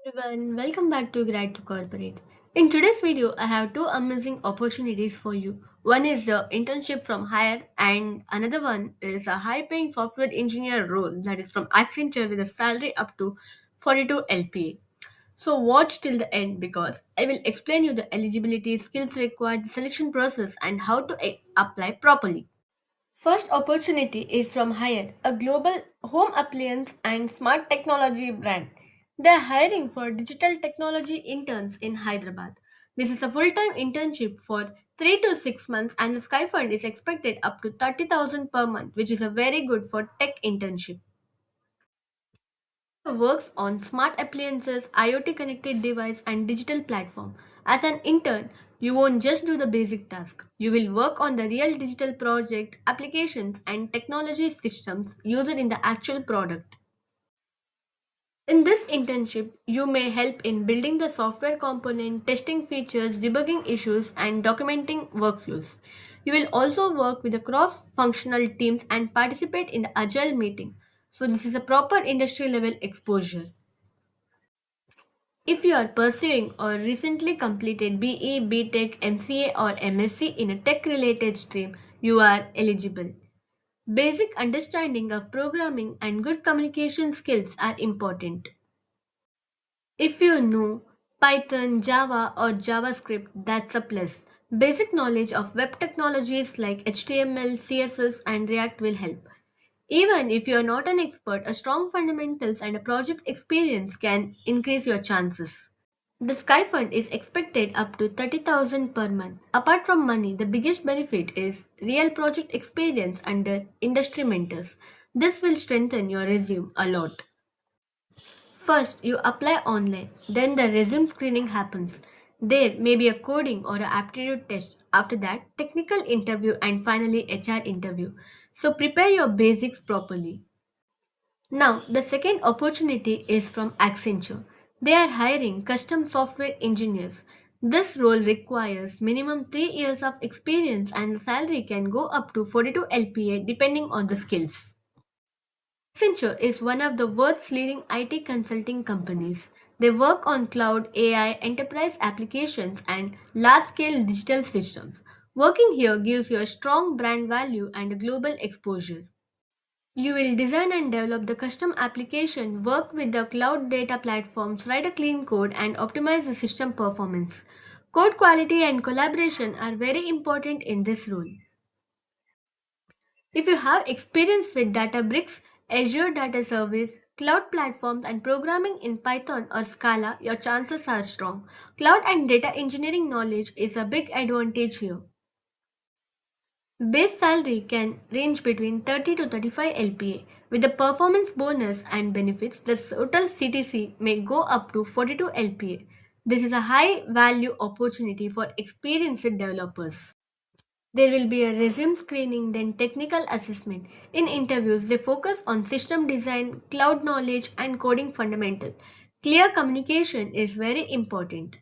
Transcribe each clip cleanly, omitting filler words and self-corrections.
Everyone, welcome back to Grad to Corporate. In today's video, I have two amazing opportunities for you. One is the internship from Hire, and another one is a high-paying software engineer role that is from Accenture with a salary up to 42 LPA. So watch till the end because I will explain you the eligibility, skills required, the selection process, and how to apply properly. First opportunity is from Haier, a global home appliance and smart technology brand. They are hiring for digital technology interns in Hyderabad. This is a full-time internship for 3 to 6 months and the Sky Fund is expected up to 30,000 per month, which is a very good for tech internship. Works on smart appliances, IoT connected device and digital platform. As an intern, you won't just do the basic task. You will work on the real digital project, applications and technology systems used in the actual product. In this internship, you may help in building the software component, testing features, debugging issues, and documenting workflows. You will also work with the cross functional teams and participate in the agile meeting. So, this is a proper industry level exposure. If you are pursuing or recently completed BE, BTech, MCA, or MSc in a tech related stream, you are eligible. Basic understanding of programming and good communication skills are important. If you know Python, Java, or JavaScript, that's a plus. Basic knowledge of web technologies like HTML, CSS, and React will help. Even if you are not an expert, a strong fundamentals and a project experience can increase your chances. The Sky Fund is expected up to 30,000 per month. Apart from money, the biggest benefit is real project experience under industry mentors. This will strengthen your resume a lot. First, you apply online, then the resume screening happens. There may be a coding or an aptitude test. After that, technical interview and finally HR interview. So prepare your basics properly. Now, the second opportunity is from Accenture. They are hiring custom software engineers. This role requires minimum 3 years of experience and the salary can go up to 42 LPA depending on the skills. Accenture is one of the world's leading IT consulting companies. They work on cloud, AI, enterprise applications, and large scale digital systems. Working here gives you a strong brand value and a global exposure. You will design and develop the custom application, work with the cloud data platforms, write a clean code, and optimize the system performance. Code quality and collaboration are very important in this role. If you have experience with Databricks, Azure Data Service, cloud platforms, and programming in Python or Scala, your chances are strong. Cloud and data engineering knowledge is a big advantage here. Base salary can range between 30 to 35 LPA. With the performance bonus and benefits, the total CTC may go up to 42 LPA. This is a high value opportunity for experienced developers. There will be a resume screening, then technical assessment. In interviews, they focus on system design, cloud knowledge, and coding fundamental. Clear communication is very important.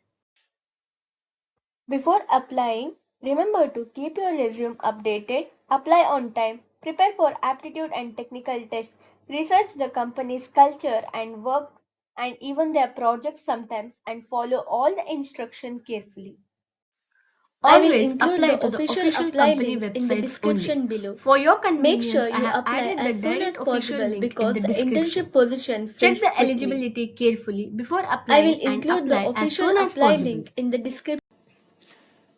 Before applying, remember to keep your resume updated, apply on time, prepare for aptitude and technical tests, research the company's culture and work and even their projects sometimes and follow all the instruction carefully. I will Always include apply the to the official official apply company link in the websites only. description below. For your Make convenience, sure I you have apply added the as soon direct as official possible link in the because the description. internship position Check fills the quickly. eligibility carefully before I will applying and include the apply as official soon as apply possible. link in the description.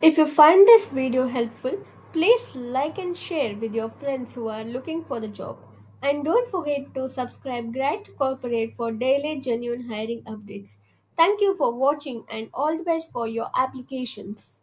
If you find this video helpful, please like and share with your friends who are looking for the job. And don't forget to subscribe Grad Corporate for daily genuine hiring updates. Thank you for watching and all the best for your applications.